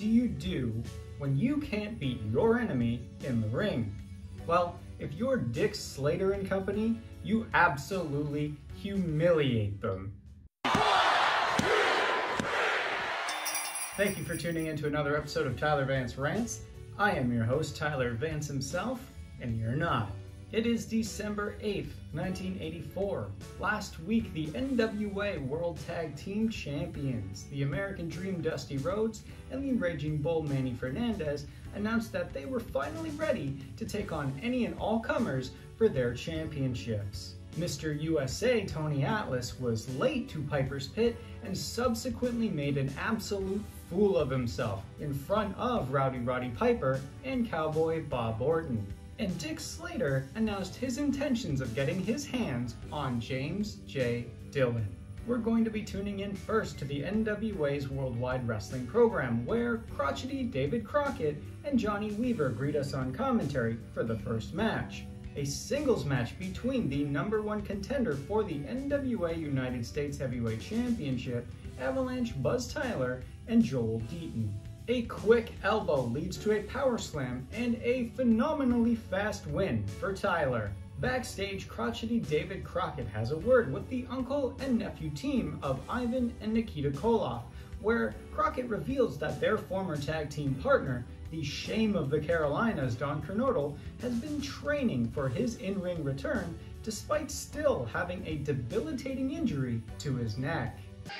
do you do when you can't beat your enemy in the ring? Well, if you're Dick Slater and company, you absolutely humiliate them. Thank you for tuning in to another episode of Tyler Vance Rants. I am your host, Tyler Vance himself, and you're not. It is December 8th, 1984. Last week, the NWA World Tag Team Champions, the American Dream Dusty Rhodes and the Raging Bull Manny Fernandez, announced that they were finally ready to take on any and all comers for their championships. Mr. USA Tony Atlas was late to Piper's Pit and subsequently made an absolute fool of himself in front of Roddy Piper and Cowboy Bob Orton. And Dick Slater announced his intentions of getting his hands on James J. Dillon. We're going to be tuning in first to the NWA's Worldwide Wrestling program, where crotchety David Crockett and Johnny Weaver greet us on commentary for the first match. A singles match between the #1 contender for the NWA United States Heavyweight Championship, Avalanche Buzz Tyler, and Joel Deaton. A quick elbow leads to a power slam and a phenomenally fast win for Tyler. Backstage, crotchety David Crockett has a word with the uncle and nephew team of Ivan and Nikita Koloff, where Crockett reveals that their former tag team partner, the shame of the Carolinas, Don Kernodle, has been training for his in-ring return despite still having a debilitating injury to his neck.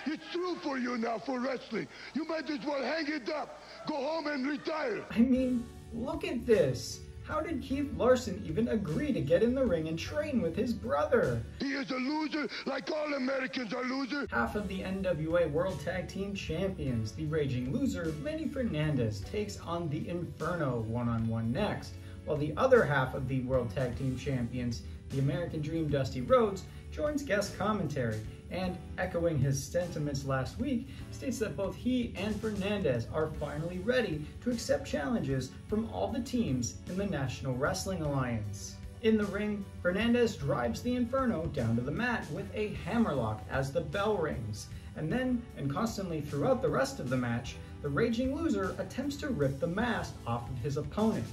It's true for you now for wrestling. You might as well hang it up. Go home and retire. I mean, look at this. How did Keith Larson even agree to get in the ring and train with his brother? He is a loser like all Americans are losers. Half of the NWA World Tag Team Champions, the Raging Loser, Manny Fernandez, takes on the Inferno one-on-one next, while the other half of the World Tag Team Champions, the American Dream Dusty Rhodes, joins guest commentary, and, echoing his sentiments last week, states that both he and Fernandez are finally ready to accept challenges from all the teams in the National Wrestling Alliance. In the ring, Fernandez drives the Inferno down to the mat with a hammerlock as the bell rings, and then, and constantly throughout the rest of the match, the Raging Loser attempts to rip the mask off of his opponent.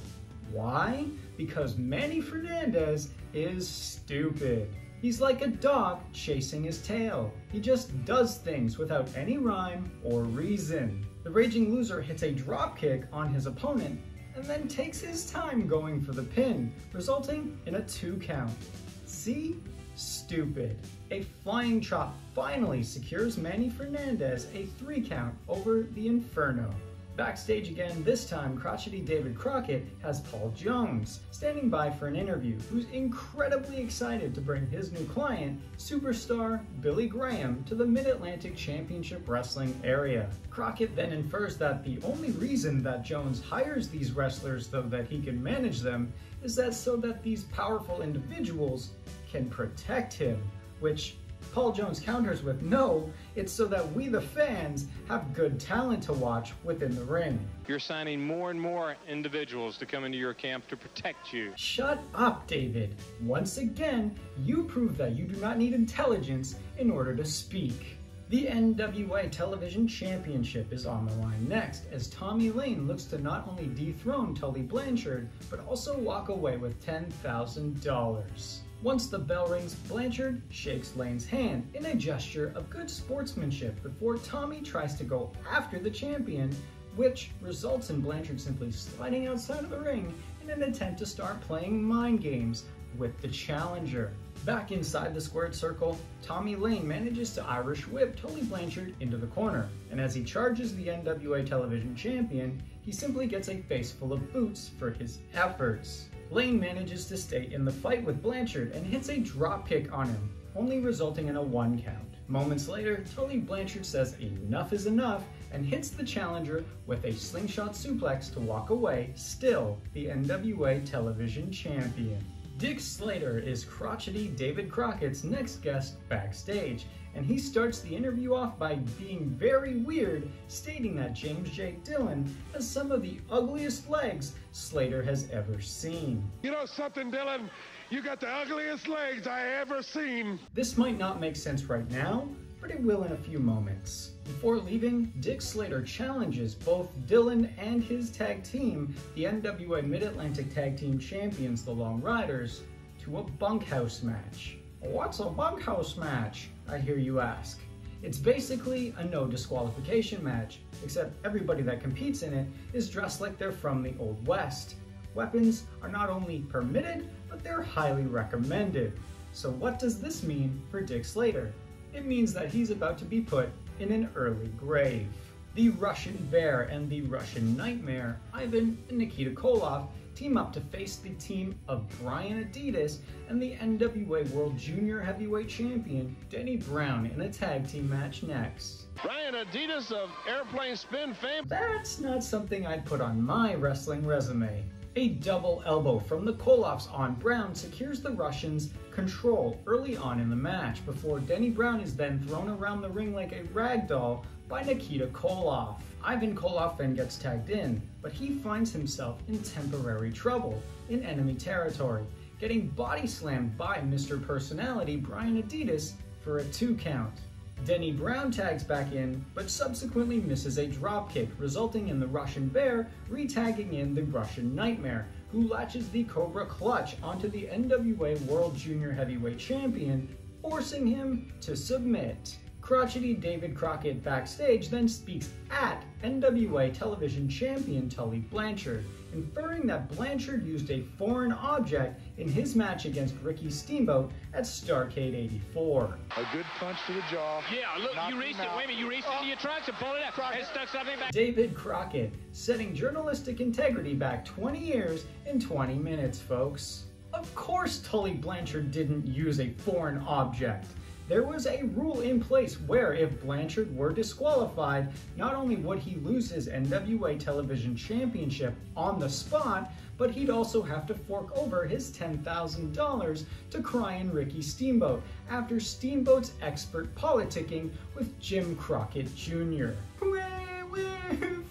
Why? Because Manny Fernandez is stupid. He's like a dog chasing his tail. He just does things without any rhyme or reason. The Raging Loser hits a dropkick on his opponent and then takes his time going for the pin, resulting in a 2 count. See? Stupid. A flying chop finally secures Manny Fernandez a 3 count over the Inferno. Backstage again, this time crotchety David Crockett has Paul Jones standing by for an interview, who's incredibly excited to bring his new client, superstar Billy Graham, to the Mid-Atlantic Championship Wrestling area. Crockett then infers that the only reason that Jones hires these wrestlers so that he can manage them is that so that these powerful individuals can protect him, which Paul Jones counters with, no, it's so that we the fans have good talent to watch within the ring. You're signing more and more individuals to come into your camp to protect you. Shut up, David. Once again, you prove that you do not need intelligence in order to speak. The NWA Television Championship is on the line next, as Tommy Lane looks to not only dethrone Tully Blanchard, but also walk away with $10,000. Once the bell rings, Blanchard shakes Lane's hand in a gesture of good sportsmanship before Tommy tries to go after the champion, which results in Blanchard simply sliding outside of the ring in an attempt to start playing mind games with the challenger. Back inside the squared circle, Tommy Lane manages to Irish whip Tully Blanchard into the corner, and as he charges the NWA Television Champion, he simply gets a face full of boots for his efforts. Lane manages to stay in the fight with Blanchard and hits a dropkick on him, only resulting in a 1 count. Moments later, Tully Blanchard says enough is enough and hits the challenger with a slingshot suplex to walk away, still the NWA Television Champion. Dick Slater is crotchety David Crockett's next guest backstage, and he starts the interview off by being very weird, stating that James J. Dillon has some of the ugliest legs Slater has ever seen. You know something, Dillon? You got the ugliest legs I ever seen. This might not make sense right now, but it will in a few moments. Before leaving, Dick Slater challenges both Dillon and his tag team, the NWA Mid-Atlantic Tag Team Champions, the Long Riders, to a bunkhouse match. What's a bunkhouse match, I hear you ask? It's basically a no disqualification match, except everybody that competes in it is dressed like they're from the Old West. Weapons are not only permitted, but they're highly recommended. So what does this mean for Dick Slater? It means that he's about to be put in an early grave. The Russian Bear and the Russian Nightmare, Ivan and Nikita Koloff, team up to face the team of Brian Adidis and the NWA World Junior Heavyweight Champion Denny Brown in a tag team match next. Brian Adidis of Airplane Spin fame. That's not something I'd put on my wrestling resume. A double elbow from the Koloffs on Brown secures the Russians' control early on in the match before Denny Brown is then thrown around the ring like a rag doll by Nikita Koloff. Ivan Koloff then gets tagged in, but he finds himself in temporary trouble in enemy territory, getting body slammed by Mr. Personality Brian Adidis for a 2 count. Denny Brown tags back in, but subsequently misses a dropkick, resulting in the Russian Bear re-tagging in the Russian Nightmare, who latches the Cobra Clutch onto the NWA World Junior Heavyweight Champion, forcing him to submit. Crotchety David Crockett backstage then speaks at NWA television champion Tully Blanchard, inferring that Blanchard used a foreign object in his match against Ricky Steamboat at Starrcade 84. A good punch to the jaw. Yeah, look, you reached it. Wait a minute, you reached into your trunks and pulled it out. And stuck something back. David Crockett, setting journalistic integrity back 20 years in 20 minutes, folks. Of course Tully Blanchard didn't use a foreign object. There was a rule in place where if Blanchard were disqualified, not only would he lose his NWA Television Championship on the spot, but he'd also have to fork over his $10,000 to Crying Ricky Steamboat after Steamboat's expert politicking with Jim Crockett Jr.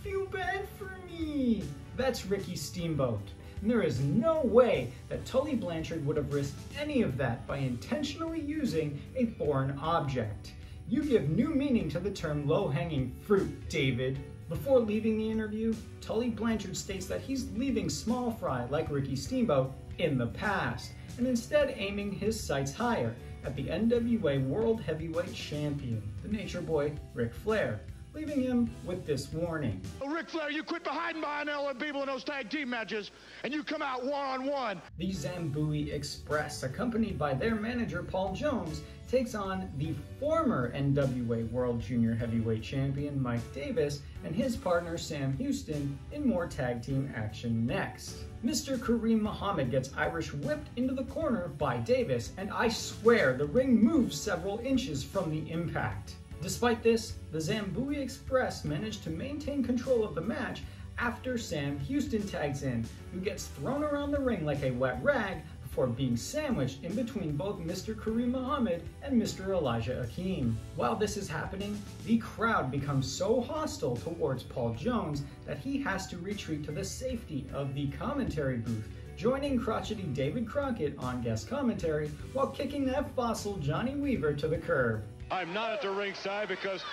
Feel bad for me. That's Ricky Steamboat. And there is no way that Tully Blanchard would have risked any of that by intentionally using a foreign object. You give new meaning to the term low-hanging fruit, David. Before leaving the interview, Tully Blanchard states that he's leaving small fry like Ricky Steamboat in the past, and instead aiming his sights higher at the NWA World Heavyweight Champion, the Nature Boy Ric Flair, leaving him with this warning. Ric Flair, you quit hiding behind other people in those tag team matches, and you come out one-on-one. The Zambuie Express, accompanied by their manager Paul Jones, takes on the former NWA World Junior Heavyweight Champion Mike Davis and his partner Sam Houston in more tag team action next. Mr. Kareem Muhammad gets Irish whipped into the corner by Davis, and I swear the ring moves several inches from the impact. Despite this, the Zambuie Express managed to maintain control of the match after Sam Houston tags in, who gets thrown around the ring like a wet rag before being sandwiched in between both Mr. Kareem Muhammad and Mr. Elijah Akeem. While this is happening, the crowd becomes so hostile towards Paul Jones that he has to retreat to the safety of the commentary booth, joining crotchety David Crockett on guest commentary while kicking that fossil Johnny Weaver to the curb. I'm not at the ringside because,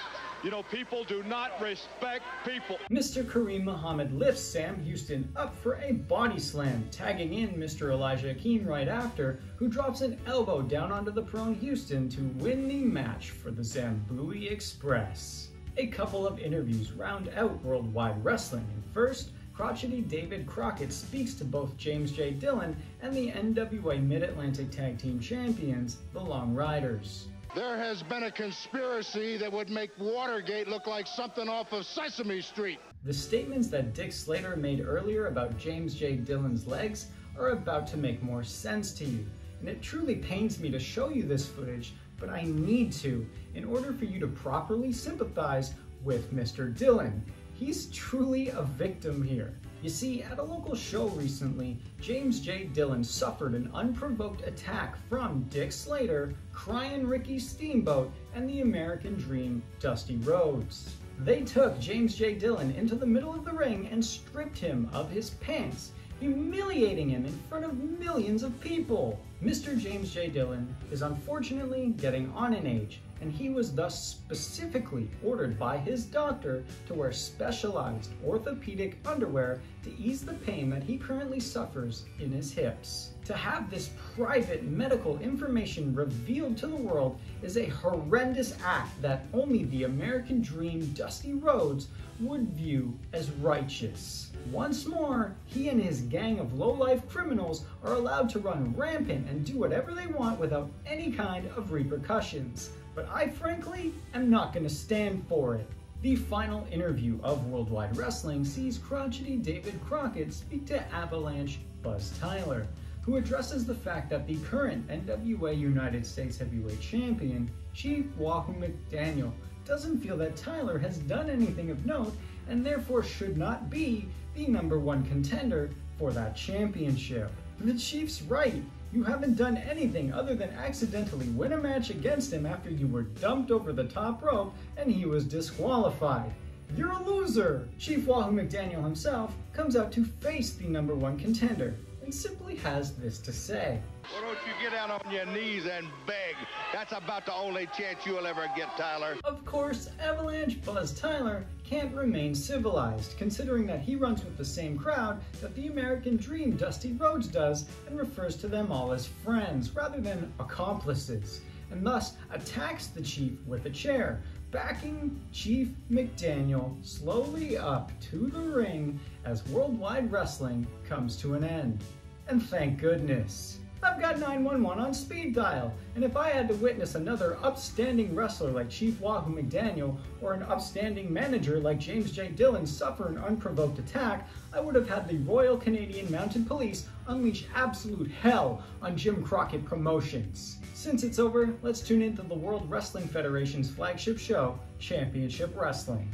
you know, people do not respect people. Mr. Kareem Muhammad lifts Sam Houston up for a body slam, tagging in Mr. Elijah Akeem right after, who drops an elbow down onto the prone Houston to win the match for the Zambuie Express. A couple of interviews round out Worldwide Wrestling, and first, crotchety David Crockett speaks to both James J. Dillon and the NWA Mid-Atlantic Tag Team Champions, the Long Riders. There has been a conspiracy that would make Watergate look like something off of Sesame Street. The statements that Dick Slater made earlier about James J. Dillon's legs are about to make more sense to you, and it truly pains me to show you this footage, but I need to, in order for you to properly sympathize with Mr. Dillon. He's truly a victim here. You see, at a local show recently, James J. Dillon suffered an unprovoked attack from Dick Slater, Crying Ricky Steamboat, and the American Dream, Dusty Rhodes. They took James J. Dillon into the middle of the ring and stripped him of his pants, humiliating him in front of millions of people. Mr. James J. Dillon is unfortunately getting on in age, and he was thus specifically ordered by his doctor to wear specialized orthopedic underwear to ease the pain that he currently suffers in his hips. To have this private medical information revealed to the world is a horrendous act that only the American Dream Dusty Rhodes would view as righteous. Once more, he and his gang of low-life criminals are allowed to run rampant and do whatever they want without any kind of repercussions. But I frankly am not going to stand for it. The final interview of Worldwide Wrestling sees crotchety David Crockett speak to Avalanche Buzz Tyler, who addresses the fact that the current NWA United States Heavyweight Champion, Chief Wahoo McDaniel, doesn't feel that Tyler has done anything of note and therefore should not be the #1 contender for that championship. The Chief's right. You haven't done anything other than accidentally win a match against him after you were dumped over the top rope and he was disqualified. You're a loser! Chief Wahoo McDaniel himself comes out to face the #1 contender and simply has this to say. Why don't you get down on your knees and beg? That's about the only chance you'll ever get, Tyler. Of course, Avalanche Buzz Tyler can't remain civilized, considering that he runs with the same crowd that the American Dream Dusty Rhodes does and refers to them all as friends rather than accomplices, and thus attacks the Chief with a chair, backing Chief McDaniel slowly up to the ring as Worldwide Wrestling comes to an end. And thank goodness. I've got 911 on speed dial, and if I had to witness another upstanding wrestler like Chief Wahoo McDaniel or an upstanding manager like James J. Dillon suffer an unprovoked attack, I would have had the Royal Canadian Mounted Police unleash absolute hell on Jim Crockett Promotions. Since it's over, let's tune into the World Wrestling Federation's flagship show, Championship Wrestling.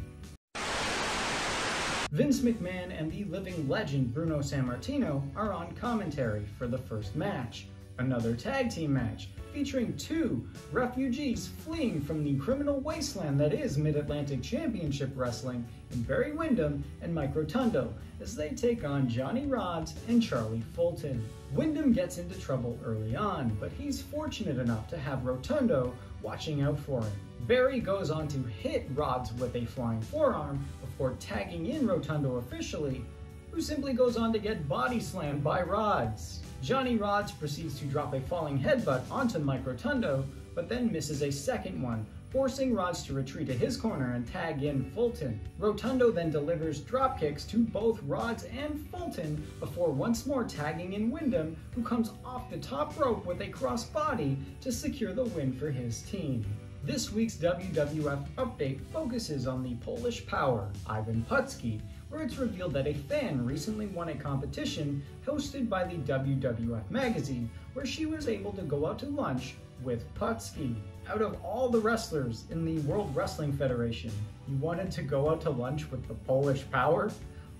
Vince McMahon and the living legend Bruno Sammartino are on commentary for the first match, another tag team match featuring two refugees fleeing from the criminal wasteland that is Mid-Atlantic Championship Wrestling in Barry Windham and Mike Rotundo as they take on Johnny Rodz and Charlie Fulton. Windham gets into trouble early on, but he's fortunate enough to have Rotundo watching out for him. Barry goes on to hit Rodz with a flying forearm before tagging in Rotundo officially, who simply goes on to get body slammed by Rodz. Johnny Rodz proceeds to drop a falling headbutt onto Mike Rotundo, but then misses a second one, forcing Rodz to retreat to his corner and tag in Fulton. Rotundo then delivers drop kicks to both Rodz and Fulton before once more tagging in Windham, who comes off the top rope with a crossbody to secure the win for his team. This week's WWF update focuses on the Polish power, Ivan Putski, where it's revealed that a fan recently won a competition hosted by the WWF magazine, where she was able to go out to lunch with Putski. Out of all the wrestlers in the World Wrestling Federation, you wanted to go out to lunch with the Polish power?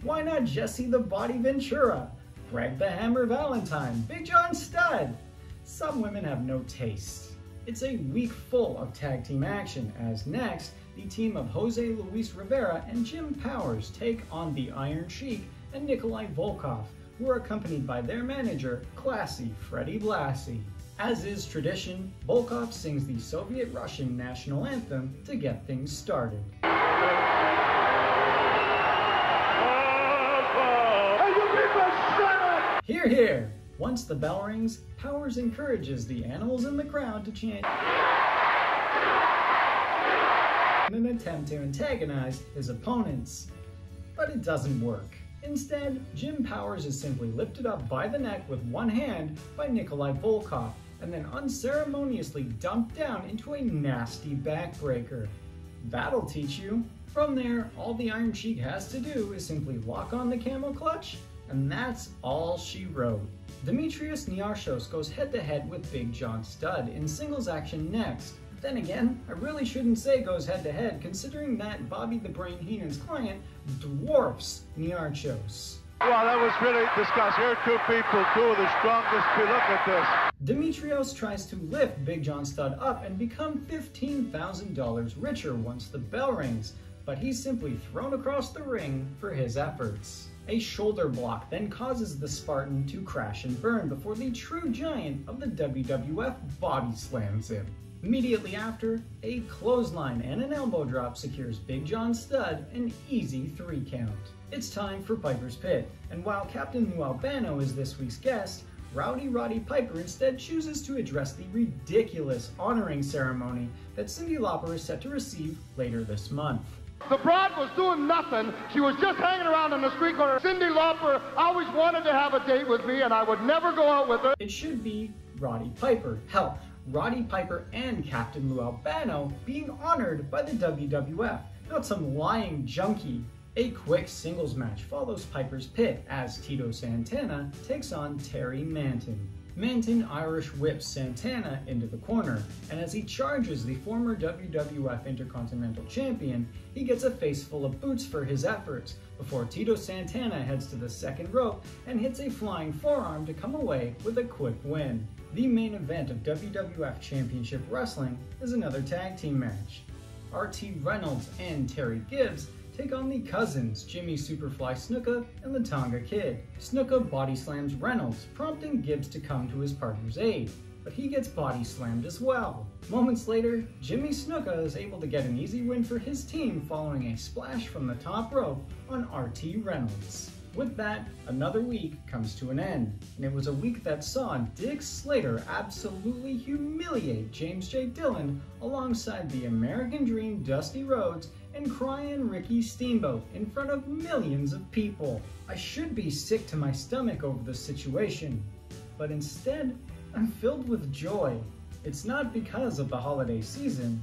Why not Jesse the Body Ventura, Greg the Hammer Valentine, Big John Studd? Some women have no taste. It's a week full of tag team action, as next, the team of Jose Luis Rivera and Jim Powers take on the Iron Sheik and Nikolai Volkoff, who are accompanied by their manager, Classy Freddie Blassie. As is tradition, Volkoff sings the Soviet-Russian national anthem to get things started. Hear, hear! Once the bell rings, Powers encourages the animals in the crowd to chant in an attempt to antagonize his opponents. But it doesn't work. Instead, Jim Powers is simply lifted up by the neck with one hand by Nikolai Volkoff, and then unceremoniously dumped down into a nasty backbreaker. That'll teach you. From there, all the Iron Sheik has to do is simply lock on the camel clutch, and that's all she wrote. Demetrios Niarchos goes head-to-head with Big John Studd in singles action next. Then again, I really shouldn't say goes head-to-head, considering that Bobby the Brain Heenan's client dwarfs Niarchos. Well, that was really disgusting. Here are two people, two of the strongest. Look at this. Demetrios tries to lift Big John Studd up and become $15,000 richer once the bell rings, but he's simply thrown across the ring for his efforts. A shoulder block then causes the Spartan to crash and burn before the true giant of the WWF body slams him. Immediately after, a clothesline and an elbow drop secures Big John Studd an easy 3 count. It's time for Piper's Pit, and while Captain Lou Albano is this week's guest, Roddy Piper instead chooses to address the ridiculous honoring ceremony that Cyndi Lauper is set to receive later this month. The broad was doing nothing. She was just hanging around on the street corner. Cyndi Lauper always wanted to have a date with me, and I would never go out with her. It should be Roddy Piper. Hell, Roddy Piper and Captain Lou Albano being honored by the WWF, not some lying junkie. A quick singles match follows Piper's Pit as Tito Santana takes on Terry Manton. Manton Irish whips Santana into the corner, and as he charges the former WWF Intercontinental Champion, he gets a face full of boots for his efforts, before Tito Santana heads to the second rope and hits a flying forearm to come away with a quick win. The main event of WWF Championship Wrestling is another tag team match. RT Reynolds and Terry Gibbs take on the cousins Jimmy Superfly Snuka and the Tonga Kid. Snuka body slams Reynolds, prompting Gibbs to come to his partner's aid, but he gets body slammed as well. Moments later, Jimmy Snuka is able to get an easy win for his team following a splash from the top rope on RT Reynolds. With that, another week comes to an end, and it was a week that saw Dick Slater absolutely humiliate James J. Dillon alongside the American Dream Dusty Rhodes and crying Ricky Steamboat in front of millions of people. I should be sick to my stomach over the situation, but instead, I'm filled with joy. It's not because of the holiday season,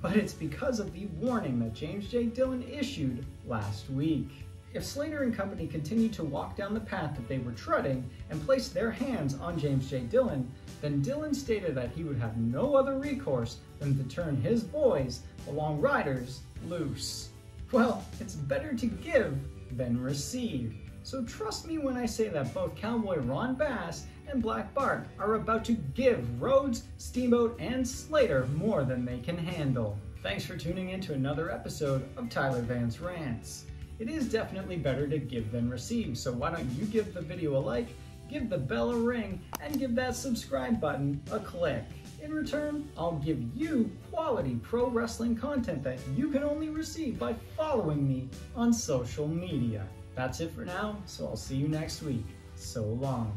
but it's because of the warning that James J. Dillon issued last week. If Slater and company continued to walk down the path that they were treading and place their hands on James J. Dillon, then Dillon stated that he would have no other recourse than to turn his boys, the Long Riders, loose. Well, it's better to give than receive. So trust me when I say that both Cowboy Ron Bass and Black Bart are about to give Rhodes, Steamboat, and Slater more than they can handle. Thanks for tuning in to another episode of Tyler Vance Rants. It is definitely better to give than receive, so why don't you give the video a like, give the bell a ring, and give that subscribe button a click. In return, I'll give you quality pro wrestling content that you can only receive by following me on social media. That's it for now, so I'll see you next week. So long.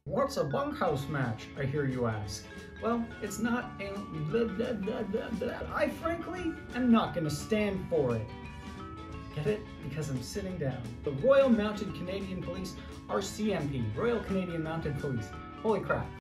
What's a bunkhouse match, I hear you ask? Well, it's not a I frankly am not gonna stand for it. Get it? Because I'm sitting down. The Royal Mounted Canadian Police, RCMP, Royal Canadian Mounted Police. Holy crap.